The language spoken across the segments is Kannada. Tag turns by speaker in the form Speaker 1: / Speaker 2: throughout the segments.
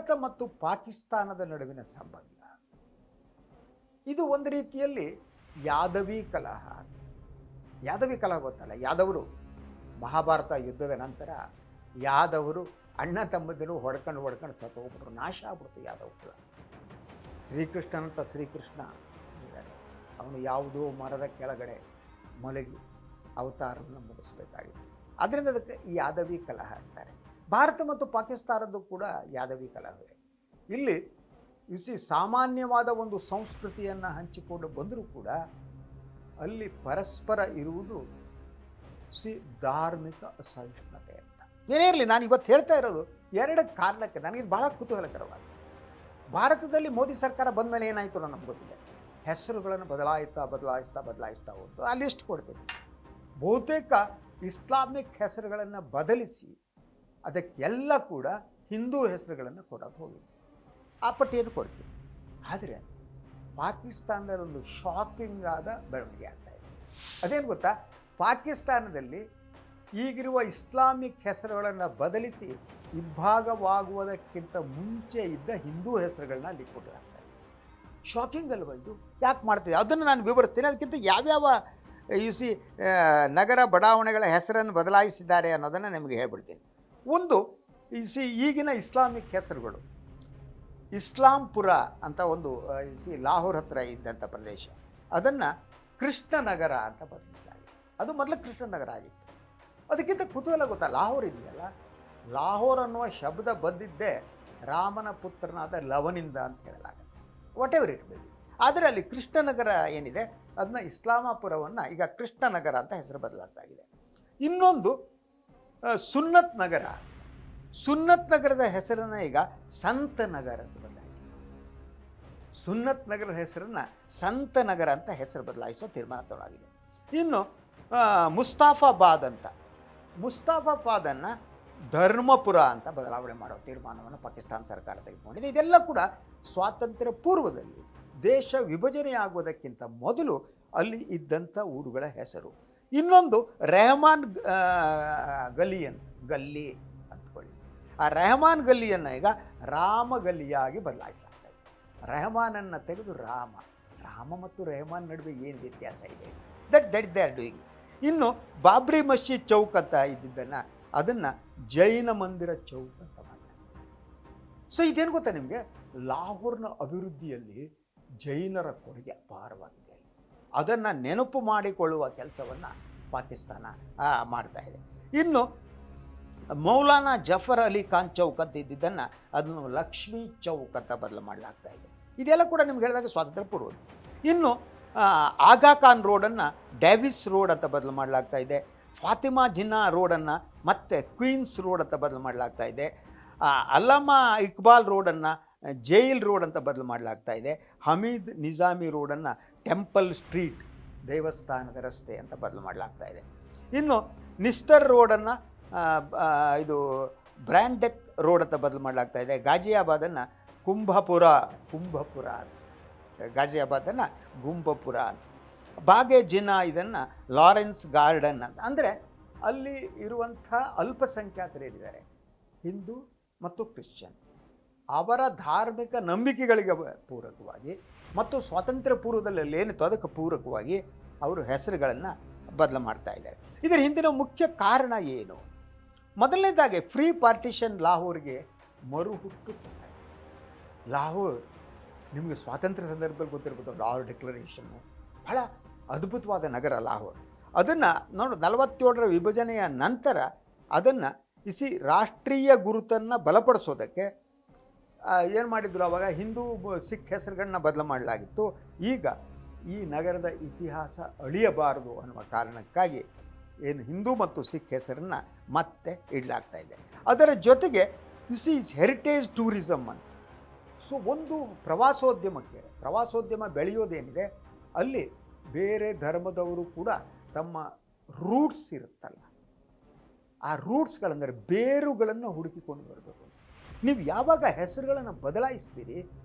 Speaker 1: ಭಾರತ ಮತ್ತು ಪಾಕಿಸ್ತಾನದ ನಡುವಿನ ಸಂಬಂಧ ಇದು ಒಂದು ರೀತಿಯಲ್ಲಿ ಯಾದವಿ ಕಲಹ. ಯಾದವಿ ಕಲಹ ಗೊತ್ತಲ್ಲ, ಯಾದವರು ಮಹಾಭಾರತ ಯುದ್ಧದ ನಂತರ ಯಾದವರು ಅಣ್ಣ ತಮ್ಮದಿರು ಹೊಡ್ಕೊಂಡು ಸತ್ತು ಹೋಗ್ಬಿಟ್ರು, ನಾಶ ಆಗ್ಬಿಡ್ತು ಯಾದವ ಕುಲ. ಶ್ರೀಕೃಷ್ಣನಂತ ಶ್ರೀಕೃಷ್ಣ ಇದ್ದಾನೆ, ಅವನು ಯಾವುದೋ ಮರದ ಕೆಳಗಡೆ ಮಲಗಿ ಅವತಾರವನ್ನು ಮುಗಿಸ್ಬೇಕಾಗಿತ್ತು. ಅದರಿಂದ ಅದಕ್ಕೆ ಯಾದವಿ ಕಲಹ ಅಂತಾರೆ. ಭಾರತ ಮತ್ತು ಪಾಕಿಸ್ತಾನದ್ದು ಕೂಡ ಯಾದವಿ ಕಲಹವೇ. ಇಲ್ಲಿ ಸಾಮಾನ್ಯವಾದ ಒಂದು ಸಂಸ್ಕೃತಿಯನ್ನು ಹಂಚಿಕೊಂಡು ಬಂದರೂ ಕೂಡ ಅಲ್ಲಿ ಪರಸ್ಪರ ಇರುವುದು ಧಾರ್ಮಿಕ ಅಸಹಿಷ್ಣುತೆ ಅಂತ. ಏನೇ ಇರಲಿ, ನಾನು ಇವತ್ತು ಹೇಳ್ತಾ ಇರೋದು ಎರಡು ಕಾರಣಕ್ಕೆ ನನಗೆ ಬಹಳ ಕುತೂಹಲಕರವಾದ. ಭಾರತದಲ್ಲಿ ಮೋದಿ ಸರ್ಕಾರ ಬಂದ ಮೇಲೆ ಏನಾಯಿತು ನಮ್ಗೆ ಗೊತ್ತಿದೆ. ಹೆಸರುಗಳನ್ನು ಬದಲಾಯಿಸ್ತಾ ಹೋದ್ದು. ಆ ಲಿಸ್ಟ್ ಕೊಡ್ತೀನಿ. ಬಹುತೇಕ ಇಸ್ಲಾಮಿಕ್ ಹೆಸರುಗಳನ್ನು ಬದಲಿಸಿ ಅದಕ್ಕೆಲ್ಲ ಕೂಡ ಹಿಂದೂ ಹೆಸರುಗಳನ್ನು ಕೊಡೋಕೆ ಹೋಗಿದ್ದು. ಆ ಪಟ್ಟಿಯನ್ನು ಕೊಡ್ತೀನಿ. ಆದರೆ ಪಾಕಿಸ್ತಾನದಲ್ಲಿ ಒಂದು ಶಾಕಿಂಗ್ ಆದ ಬೆಳವಣಿಗೆ ಆಗ್ತಾ ಇದೆ. ಅದೇನು ಗೊತ್ತಾ, ಪಾಕಿಸ್ತಾನದಲ್ಲಿ ಈಗಿರುವ ಇಸ್ಲಾಮಿಕ್ ಹೆಸರುಗಳನ್ನು ಬದಲಿಸಿ ಇಬ್ಬಾಗವಾಗುವುದಕ್ಕಿಂತ ಮುಂಚೆ ಇದ್ದ ಹಿಂದೂ ಹೆಸರುಗಳನ್ನ ಅಲ್ಲಿ ಕೊಡಲಾಗ್ತಾ ಇದೆ. ಶಾಕಿಂಗ್ ಅಲ್ವಾ ಇದು? ಯಾಕೆ ಮಾಡ್ತಿದೆ ಅದನ್ನು ನಾನು ವಿವರಿಸ್ತೀನಿ. ಅದಕ್ಕಿಂತ ಯಾವ್ಯಾವ ನಗರ ಬಡಾವಣೆಗಳ ಹೆಸರನ್ನು ಬದಲಾಯಿಸಿದ್ದಾರೆ ಅನ್ನೋದನ್ನು ನಿಮಗೆ ಹೇಳ್ಬಿಡ್ತೀನಿ. ಒಂದು ಈಗಿನ ಇಸ್ಲಾಮಿಕ್ ಹೆಸರುಗಳು, ಇಸ್ಲಾಂಪುರ ಅಂತ ಒಂದು ಲಾಹೋರ್ ಹತ್ರ ಇದ್ದಂಥ ಪ್ರದೇಶ, ಅದನ್ನು ಕೃಷ್ಣನಗರ ಅಂತ ಬದಲಿಸಲಾಗಿದೆ. ಅದು ಮೊದಲು ಕೃಷ್ಣನಗರ ಆಗಿತ್ತು. ಅದಕ್ಕಿಂತ ಕುತೂಹಲ ಗೊತ್ತಾ, ಲಾಹೋರ್ ಇದೆಯಲ್ಲ, ಲಾಹೋರ್ ಅನ್ನುವ ಶಬ್ದ ಬಂದಿದ್ದೇ ರಾಮನ ಪುತ್ರನಾದ ಲವನಿಂದ ಅಂತ ಹೇಳಲಾಗುತ್ತೆ. ವಾಟ್ ಎವರ್ ಇಟ್ ಬೇಕು. ಆದರೆ ಅಲ್ಲಿ ಕೃಷ್ಣನಗರ ಏನಿದೆ ಅದನ್ನ ಇಸ್ಲಾಮಾಪುರವನ್ನು ಈಗ ಕೃಷ್ಣನಗರ ಅಂತ ಹೆಸರು ಬದಲಾಯಿಸಲಾಗಿದೆ. ಇನ್ನೊಂದು ಸುನ್ನತ್ ನಗರ. ಸುನ್ನತ್ ನಗರದ ಹೆಸರನ್ನು ಈಗ ಸಂತ ನಗರ ಅಂತ ಬದಲಾಯಿಸಲಾಗಿದೆ. ಸುನ್ನತ್ ನಗರದ ಹೆಸರನ್ನು ಸಂತ ನಗರ ಅಂತ ಹೆಸರು ಬದಲಾಯಿಸೋ ತೀರ್ಮಾನ ತಗೊಳ್ಳಾಗಿದೆ. ಇನ್ನು ಮುಸ್ತಾಫಾಬಾದ್ ಅಂತ, ಮುಸ್ತಾಫಾಬಾದನ್ನು ಧರ್ಮಪುರ ಅಂತ ಬದಲಾವಣೆ ಮಾಡೋ ತೀರ್ಮಾನವನ್ನು ಪಾಕಿಸ್ತಾನ ಸರ್ಕಾರ ತೆಗೆದುಕೊಂಡಿದೆ. ಇದೆಲ್ಲ ಕೂಡ ಸ್ವಾತಂತ್ರ್ಯ ಪೂರ್ವದಲ್ಲಿ, ದೇಶ ವಿಭಜನೆಯಾಗುವುದಕ್ಕಿಂತ ಮೊದಲು ಅಲ್ಲಿ ಇದ್ದಂಥ ಊರುಗಳ ಹೆಸರು. ಇನ್ನೊಂದು ರೆಹಮಾನ್ ಗಲ್ಲಿ ಅಂದ್ಕೊಳ್ಳಿ. ಆ ರೆಹಮಾನ್ ಗಲ್ಲಿಯನ್ನು ಈಗ ರಾಮ ಗಲ್ಲಿಯಾಗಿ ಬದಲಾಯಿಸಲಾಗ್ತಾ ಇದೆ. ರೆಹಮಾನನ್ನು ತೆಗೆದು ರಾಮ ಮತ್ತು ರೆಹಮಾನ್ ನಡುವೆ ಏನು ವ್ಯತ್ಯಾಸ ಇದೆ? That they are doing. ಇನ್ನು ಬಾಬ್ರಿ ಮಸ್ಜಿದ್ ಚೌಕ್ ಅಂತ ಇದ್ದಿದ್ದನ್ನು ಅದನ್ನು ಜೈನ ಮಂದಿರ ಚೌಕ್ ಅಂತ ಮಾಡಿದ್ದಾರೆ. ಸೊ ಇದೇನು ಗೊತ್ತಾ ನಿಮಗೆ, ಲಾಹೋರ್ನ ಅಭಿವೃದ್ಧಿಯಲ್ಲಿ ಜೈನರ ಕೊಡುಗೆ ಅಪಾರವಾಗಿದೆ. ಅದನ್ನು ನೆನಪು ಮಾಡಿಕೊಳ್ಳುವ ಕೆಲಸವನ್ನು ಪಾಕಿಸ್ತಾನ ಮಾಡ್ತಾ ಇದೆ. ಇನ್ನು ಮೌಲಾನಾ ಜಫರ್ ಅಲಿ ಖಾನ್ ಚೌಕ್ ಅಂತ ಇದ್ದಿದ್ದನ್ನು ಅದನ್ನು ಲಕ್ಷ್ಮೀ ಚೌಕ್ ಅಂತ ಬದಲು ಮಾಡಲಾಗ್ತಾ ಇದೆ. ಇದೆಲ್ಲ ಕೂಡ ನಿಮ್ಗೆ ಹೇಳಿದಾಗ ಸ್ವಾತಂತ್ರ್ಯ ಪೂರ್ವ. ಇನ್ನು ಆಗಾ ಖಾನ್ ರೋಡನ್ನು ಡ್ಯಾವಿಸ್ ರೋಡ್ ಅಂತ ಬದಲು ಮಾಡಲಾಗ್ತಾ ಇದೆ. ಫಾತಿಮಾ ಜಿನ್ನಾ ರೋಡನ್ನು ಮತ್ತೆ ಕ್ವೀನ್ಸ್ ರೋಡ್ ಅಂತ ಬದಲು ಮಾಡಲಾಗ್ತಾ ಇದೆ. ಅಲ್ಲಮಾ ಇಕ್ಬಾಲ್ ರೋಡನ್ನು ಜೈಲ್ ರೋಡ್ ಅಂತ ಬದಲು ಮಾಡಲಾಗ್ತಾ ಇದೆ. ಹಮೀದ್ ನಿಜಾಮಿ ರೋಡನ್ನು ಟೆಂಪಲ್ ಸ್ಟ್ರೀಟ್, ದೇವಸ್ಥಾನದ ರಸ್ತೆ ಅಂತ ಬದಲು ಮಾಡಲಾಗ್ತಾ ಇದೆ. ಇನ್ನು ನಿಸ್ತರ್ ರೋಡನ್ನು ಇದು ಬ್ರ್ಯಾಂಡೆತ್ ರೋಡ್ ಅಂತ ಬದಲು ಮಾಡಲಾಗ್ತಾ ಇದೆ. ಗಾಜಿಯಾಬಾದನ್ನು ಕುಂಭಪುರ ಗಾಜಿಯಾಬಾದನ್ನು ಗುಂಬಪುರ ಅಂತ. ಬಾಗೆ ಜಿನಾ ಇದನ್ನು ಲಾರೆನ್ಸ್ ಗಾರ್ಡನ್ ಅಂತ. ಅಂದರೆ ಅಲ್ಲಿ ಇರುವಂಥ ಅಲ್ಪಸಂಖ್ಯಾತರೇನಿದ್ದಾರೆ, ಹಿಂದೂ ಮತ್ತು ಕ್ರಿಶ್ಚಿಯನ್, ಅವರ ಧಾರ್ಮಿಕ ನಂಬಿಕೆಗಳಿಗೆ ಪೂರಕವಾಗಿ ಮತ್ತು ಸ್ವಾತಂತ್ರ್ಯ ಪೂರ್ವದಲ್ಲಿ ಏನಿತ್ತು ಅದಕ್ಕೆ ಪೂರಕವಾಗಿ ಅವರು ಹೆಸರುಗಳನ್ನು ಬದಲು ಮಾಡ್ತಾ ಇದ್ದಾರೆ. ಇದರ ಹಿಂದಿನ ಮುಖ್ಯ ಕಾರಣ ಏನು? ಮೊದಲನೇದಾಗಿ ಫ್ರೀ ಪಾರ್ಟಿಷನ್ ಲಾಹೋರ್ಗೆ ಮರುಹುಟ್ಟು. ಲಾಹೋರ್ ನಿಮಗೆ ಸ್ವಾತಂತ್ರ್ಯ ಸಂದರ್ಭದಲ್ಲಿ ಗೊತ್ತಿರ್ಬೋದು, ಲಾಹೋರ್ ಡಿಕ್ಲರೇಷನ್ನು ಬಹಳ ಅದ್ಭುತವಾದ ನಗರ ಲಾಹೋರ್. ಅದನ್ನು ನೋಡಿ 47ರ ವಿಭಜನೆಯ ನಂತರ ಅದನ್ನು ರಾಷ್ಟ್ರೀಯ ಗುರುತನ್ನು ಬಲಪಡಿಸೋದಕ್ಕೆ ಏನು ಮಾಡಿದ್ರು, ಆವಾಗ ಹಿಂದೂ ಸಿಖ್ ಹೆಸರುಗಳನ್ನ ಬದಲು ಮಾಡಲಾಗಿತ್ತು. ಈಗ ಈ ನಗರದ ಇತಿಹಾಸ ಅಳಿಯಬಾರದು ಅನ್ನುವ ಕಾರಣಕ್ಕಾಗಿ ಏನು ಹಿಂದೂ ಮತ್ತು ಸಿಖ್ ಹೆಸರನ್ನು ಮತ್ತೆ ಇಡಲಾಗ್ತಾ ಇದೆ. ಅದರ ಜೊತೆಗೆ ಹೆರಿಟೇಜ್ ಟೂರಿಸಮ್ ಅಂತ. ಸೊ ಒಂದು ಪ್ರವಾಸೋದ್ಯಮ ಬೆಳೆಯೋದೇನಿದೆ, ಅಲ್ಲಿ ಬೇರೆ ಧರ್ಮದವರು ಕೂಡ ತಮ್ಮ ರೂಟ್ಸ್ ಇರುತ್ತಲ್ಲ, ಆ ರೂಟ್ಸ್ಗಳಂದರೆ ಬೇರುಗಳನ್ನು ಹುಡುಕಿಕೊಂಡು ಬರಬೇಕು. ನೀವು ಯಾವಾಗ ಹೆಸರುಗಳನ್ನು ಬದಲಾಯಿಸ್ತೀರಿ,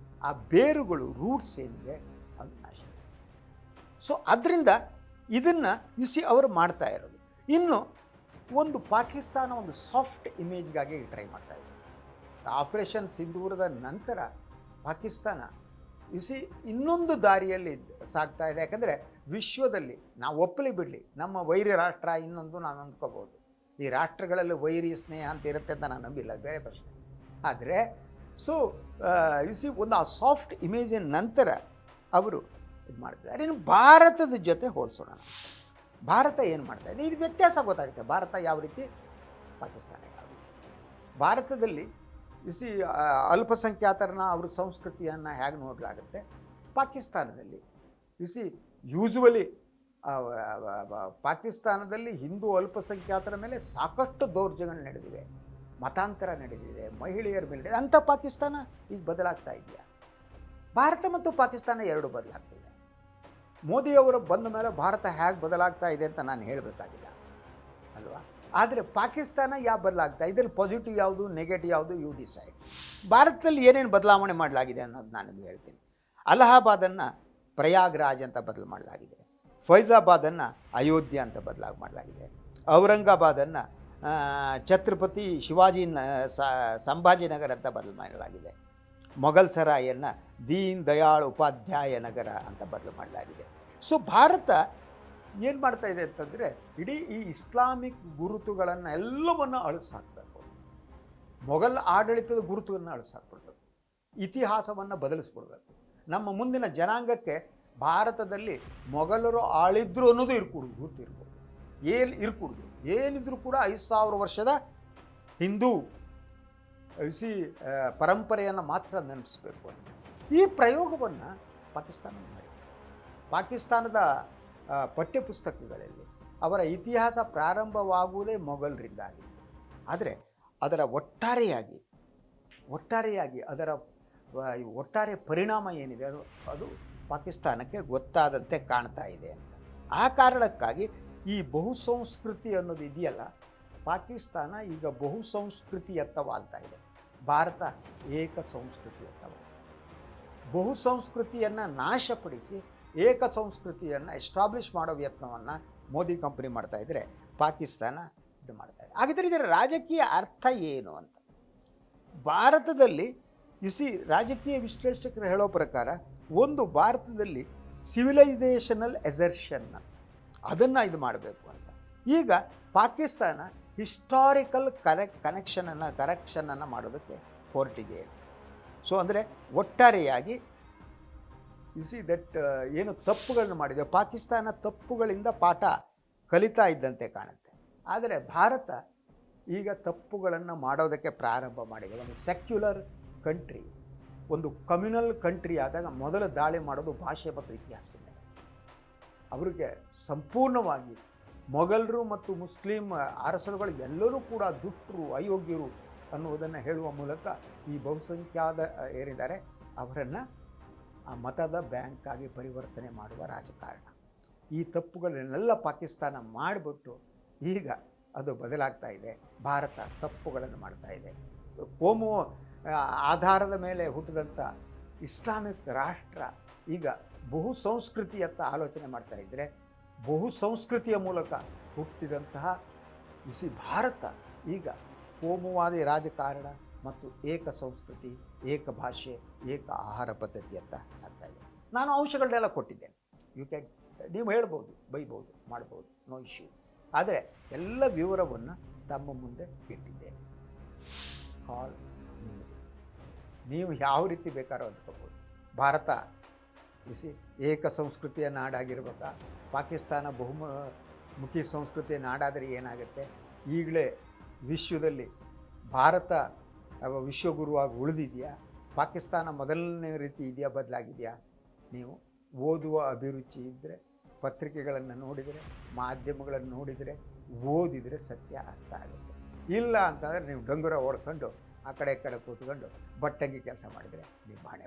Speaker 1: ಆ ಬೇರುಗಳು ರೂಟ್ಸ್ ಏನಿದೆ ಅದು ನಾಶ. ಸೊ ಅದರಿಂದ ಇದನ್ನು ಅವರು ಮಾಡ್ತಾ ಇರೋದು. ಇನ್ನು ಒಂದು ಪಾಕಿಸ್ತಾನ ಒಂದು ಸಾಫ್ಟ್ ಇಮೇಜ್ಗಾಗಿ ಟ್ರೈ ಮಾಡ್ತಾ ಇದೆ. ಆಪರೇಷನ್ ಸಿಂಧೂರದ ನಂತರ ಪಾಕಿಸ್ತಾನ ಇನ್ನೊಂದು ದಾರಿಯಲ್ಲಿ ಸಾಗ್ತಾ ಇದೆ. ಯಾಕಂದರೆ ವಿಶ್ವದಲ್ಲಿ ನಾವು ಒಪ್ಪಲಿ ಬಿಡಲಿ, ನಮ್ಮ ವೈರಿ ರಾಷ್ಟ್ರ ಇನ್ನೊಂದು ನಾವು ಅಂದ್ಕೋಬೋದು. ಈ ರಾಷ್ಟ್ರಗಳಲ್ಲಿ ವೈರಿ ಸ್ನೇಹ ಅಂತ ಇರುತ್ತೆ ಅಂತ ನಾನು ನಂಬಿಲ್ಲ, ಬೇರೆ ಪ್ರಶ್ನೆ. ಆದರೆ ಒಂದು ಆ ಸಾಫ್ಟ್ ಇಮೇಜಿನ ನಂತರ ಅವರು ಇದು ಮಾಡ್ತಿದ್ದಾರೆ. ಇನ್ನು ಭಾರತದ ಜೊತೆ ಹೋಲಿಸೋಣ. ಭಾರತ ಏನು ಮಾಡ್ತಾ ಇದೆ, ಇದು ವ್ಯತ್ಯಾಸ ಗೊತ್ತಾಗುತ್ತೆ. ಭಾರತ ಯಾವ ರೀತಿ, ಪಾಕಿಸ್ತಾನ ಯಾವ ರೀತಿ. ಭಾರತದಲ್ಲಿ ಅಲ್ಪಸಂಖ್ಯಾತರನ್ನ ಅವ್ರ ಸಂಸ್ಕೃತಿಯನ್ನು ಹೇಗೆ ನೋಡಲಾಗುತ್ತೆ, ಪಾಕಿಸ್ತಾನದಲ್ಲಿ ಯೂಸುವಲಿ ಪಾಕಿಸ್ತಾನದಲ್ಲಿ ಹಿಂದೂ ಅಲ್ಪಸಂಖ್ಯಾತರ ಮೇಲೆ ಸಾಕಷ್ಟು ದೌರ್ಜನ್ಯಗಳು ನಡೆದಿವೆ, ಮತಾಂತರ ನಡೆದಿದೆ, ಮಹಿಳೆಯರ ಮೇಲೆ ನಡೆದಿದೆ. ಅಂಥ ಪಾಕಿಸ್ತಾನ ಈಗ ಬದಲಾಗ್ತಾ ಇದೆಯಾ? ಭಾರತ ಮತ್ತು ಪಾಕಿಸ್ತಾನ ಎರಡು ಬದಲಾಗ್ತಿದೆ. ಮೋದಿಯವರು ಬಂದ ಮೇಲೆ ಭಾರತ ಹೇಗೆ ಬದಲಾಗ್ತಾ ಇದೆ ಅಂತ ನಾನು ಹೇಳಬೇಕಾಗಿಲ್ಲ ಅಲ್ವಾ. ಆದರೆ ಪಾಕಿಸ್ತಾನ ಯಾವ ಬದಲಾಗ್ತಾ, ಇದರಲ್ಲಿ ಪಾಸಿಟಿವ್ ಯಾವುದು, ನೆಗೆಟಿವ್ ಯಾವುದು, ಯು ಡಿಸೈಡ್. ಭಾರತದಲ್ಲಿ ಏನೇನು ಬದಲಾವಣೆ ಮಾಡಲಾಗಿದೆ ಅನ್ನೋದು ನಾನು ನಿಮಗೆ ಹೇಳ್ತೀನಿ. ಅಲಹಾಬಾದನ್ನು ಪ್ರಯಾಗ್ರಾಜ್ ಅಂತ ಬದಲು ಮಾಡಲಾಗಿದೆ, ಫೈಜಾಬಾದನ್ನು ಅಯೋಧ್ಯ ಅಂತ ಬದಲಾಗಿ ಮಾಡಲಾಗಿದೆ, ಔರಂಗಾಬಾದನ್ನು ಛತ್ರಪತಿ ಶಿವಾಜಿ ಸಂಭಾಜಿನಗರ ಅಂತ ಬದಲು ಮಾಡಲಾಗಿದೆ, ಮೊಘಲ್ ಸರಾಯನ್ನು ದೀನ್ ದಯಾಳ್ ಉಪಾಧ್ಯಾಯ ನಗರ ಅಂತ ಬದಲು ಮಾಡಲಾಗಿದೆ. ಭಾರತ ಏನು ಮಾಡ್ತಾ ಇದೆ ಅಂತಂದರೆ, ಇಡೀ ಈ ಇಸ್ಲಾಮಿಕ್ ಗುರುತುಗಳನ್ನು ಎಲ್ಲವನ್ನು ಅಳಿಸಾಕ್ಬೇಕು. ಮೊಘಲ್ ಆಡಳಿತದ ಗುರುತುಗಳನ್ನು ಅಳಿಸಾಕ್ಬಿಡ್ಬೇಕು, ಇತಿಹಾಸವನ್ನು ಬದಲಿಸ್ಬಿಡ್ಬೇಕು. ನಮ್ಮ ಮುಂದಿನ ಜನಾಂಗಕ್ಕೆ ಭಾರತದಲ್ಲಿ ಮೊಘಲರು ಆಳಿದ್ರು ಅನ್ನೋದು ಗುರುತು ಇರ್ಬೋದು, ಇರ್ಕೂಡ್ದು. ಏನಿದ್ರು ಕೂಡ 5000 ವರ್ಷದ ಹಿಂದೂ ಪರಂಪರೆಯನ್ನು ಮಾತ್ರ ನೆನಪಿಸ್ಬೇಕು ಅಂತ ಈ ಪ್ರಯೋಗವನ್ನು ಪಾಕಿಸ್ತಾನ ಮಾಡಿದೆ. ಪಾಕಿಸ್ತಾನದ ಪಠ್ಯಪುಸ್ತಕಗಳಲ್ಲಿ ಅವರ ಇತಿಹಾಸ ಪ್ರಾರಂಭವಾಗುವುದೇ ಮೊಘಲರಿಂದ ಆಗಿತ್ತು. ಆದರೆ ಅದರ ಒಟ್ಟಾರೆಯಾಗಿ ಅದರ ಒಟ್ಟಾರೆ ಪರಿಣಾಮ ಏನಿದೆ ಅದು ಪಾಕಿಸ್ತಾನಕ್ಕೆ ಗೊತ್ತಾದಂತೆ ಕಾಣ್ತಾ ಇದೆ ಅಂತ. ಆ ಕಾರಣಕ್ಕಾಗಿ ಈ ಬಹುಸಂಸ್ಕೃತಿ ಅನ್ನೋದು ಇದೆಯಲ್ಲ, ಪಾಕಿಸ್ತಾನ ಈಗ ಬಹುಸಂಸ್ಕೃತಿಯತ್ತ ವಾಲ್ತಾ ಇದೆ, ಭಾರತ ಏಕ ಸಂಸ್ಕೃತಿಯತ್ತ. ಬಹುಸಂಸ್ಕೃತಿಯನ್ನು ನಾಶಪಡಿಸಿ ಏಕ ಸಂಸ್ಕೃತಿಯನ್ನು ಎಸ್ಟಾಬ್ಲಿಷ್ ಮಾಡೋ ಯತ್ನವನ್ನು ಮೋದಿ ಕಂಪನಿ ಮಾಡ್ತಾ ಇದ್ದರೆ ಪಾಕಿಸ್ತಾನ ಇದು ಮಾಡ್ತಾ ಇದೆ. ಹಾಗಿದ್ರೆ ಇದರ ರಾಜಕೀಯ ಅರ್ಥ ಏನು ಅಂತ ಭಾರತದಲ್ಲಿ ರಾಜಕೀಯ ವಿಶ್ಲೇಷಕರು ಹೇಳೋ ಪ್ರಕಾರ, ಒಂದು ಭಾರತದಲ್ಲಿ ಸಿವಿಲೈಸೇಷನಲ್ ಎಸರ್ಷನ್ ಅಂತ ಅದನ್ನು ಇದು ಮಾಡಬೇಕು ಅಂತ. ಈಗ ಪಾಕಿಸ್ತಾನ ಹಿಸ್ಟಾರಿಕಲ್ ಕರೆಕ್ಷನನ್ನು ಮಾಡೋದಕ್ಕೆ ಹೊರಟಿದೆ. ಅಂದರೆ ಒಟ್ಟಾರೆಯಾಗಿ ಏನು ತಪ್ಪುಗಳನ್ನು ಮಾಡಿದೆ, ಪಾಕಿಸ್ತಾನ ತಪ್ಪುಗಳಿಂದ ಪಾಠ ಕಲಿತಾ ಇದ್ದಂತೆ ಕಾಣುತ್ತೆ. ಆದರೆ ಭಾರತ ಈಗ ತಪ್ಪುಗಳನ್ನು ಮಾಡೋದಕ್ಕೆ ಪ್ರಾರಂಭ ಮಾಡಿದೆ. ಒಂದು ಸೆಕ್ಯುಲರ್ ಕಂಟ್ರಿ, ಒಂದು ಕಮ್ಯುನಲ್ ಕಂಟ್ರಿ ಆದಾಗ ಮೊದಲು ದಾಳಿ ಮಾಡೋದು ಭಾಷೆ ಮತ್ತು ಇತಿಹಾಸದ ಮೇಲೆ. ಅವರಿಗೆ ಸಂಪೂರ್ಣವಾಗಿ ಮೊಘಲರು ಮತ್ತು ಮುಸ್ಲಿಂ ಅರಸರುಗಳು ಎಲ್ಲರೂ ಕೂಡ ದುಷ್ಟರು, ಅಯೋಗ್ಯರು ಅನ್ನುವುದನ್ನು ಹೇಳುವ ಮೂಲಕ ಈ ಬಹುಸಂಖ್ಯಾತ ಏನಿದ್ದಾರೆ ಅವರನ್ನು ಆ ಮತದ ಬ್ಯಾಂಕ್ ಆಗಿ ಪರಿವರ್ತನೆ ಮಾಡುವ ರಾಜಕಾರಣ. ಈ ತಪ್ಪುಗಳನ್ನೆಲ್ಲ ಪಾಕಿಸ್ತಾನ ಮಾಡಿಬಿಟ್ಟು ಈಗ ಅದು ಬದಲಾಗ್ತಾ ಇದೆ. ಭಾರತ ತಪ್ಪುಗಳನ್ನು ಮಾಡ್ತಾ ಇದೆ. ಕೋಮು ಆಧಾರದ ಮೇಲೆ ಹುಟ್ಟಿದಂಥ ಇಸ್ಲಾಮಿಕ್ ರಾಷ್ಟ್ರ ಈಗ ಬಹು ಸಂಸ್ಕೃತಿಯತ್ತ ಆಲೋಚನೆ ಮಾಡ್ತಾ ಇದ್ದರೆ, ಬಹು ಸಂಸ್ಕೃತಿಯ ಮೂಲಕ ಹುಟ್ಟಿದಂತಹ ಭಾರತ ಈಗ ಕೋಮುವಾದಿ ರಾಜಕಾರಣ ಮತ್ತು ಏಕ ಸಂಸ್ಕೃತಿ, ಏಕ ಭಾಷೆ, ಏಕ ಆಹಾರ ಪದ್ಧತಿಯತ್ತ ಸಾಗ್ತಾ ಇದೆ. ನಾನು ಅಂಶಗಳನ್ನೆಲ್ಲ ಕೊಟ್ಟಿದ್ದೇನೆ. ನೀವು ಹೇಳ್ಬೋದು, ಬೈಬೋದು, ಮಾಡ್ಬೋದು, ನೋ ಇಶ್ಯೂ. ಆದರೆ ಎಲ್ಲ ವಿವರವನ್ನು ತಮ್ಮ ಮುಂದೆ ಇಟ್ಟಿದ್ದೇನೆ. ಕಾಲ್ ನೀವು ಯಾವ ರೀತಿ ಬೇಕಾದ್ರೂ ಅಂದ್ಕೋಬೋದು. ಭಾರತ ಏಕ ಸಂಸ್ಕೃತಿಯ ನಾಡಾಗಿರ್ಬೇಕಾ, ಪಾಕಿಸ್ತಾನ ಬಹುಮುಖಿ ಸಂಸ್ಕೃತಿಯ ನಾಡಾದರೆ ಏನಾಗುತ್ತೆ? ಈಗಲೇ ವಿಶ್ವದಲ್ಲಿ ಭಾರತ ವಿಶ್ವಗುರುವಾಗಿ ಉಳಿದಿದೆಯಾ? ಪಾಕಿಸ್ತಾನ ಮೊದಲನೇ ರೀತಿ ಇದೆಯಾ, ಬದಲಾಗಿದೆಯಾ? ನೀವು ಓದುವ ಅಭಿರುಚಿ ಇದ್ದರೆ, ಪತ್ರಿಕೆಗಳನ್ನು ನೋಡಿದರೆ, ಮಾಧ್ಯಮಗಳನ್ನು ನೋಡಿದರೆ, ಓದಿದರೆ ಸತ್ಯ ಅರ್ಥ ಆಗುತ್ತೆ. ಇಲ್ಲ ಅಂತಂದರೆ ನೀವು ಡಂಗುರ ಓಡ್ಕೊಂಡು ಆ ಕಡೆ ಈ ಕಡೆ ಕೂತ್ಕೊಂಡು ಬಟ್ಟಂಗಿ ಕೆಲಸ ಮಾಡಿದರೆ ನಿಮ್ಮ ಹಣೆ.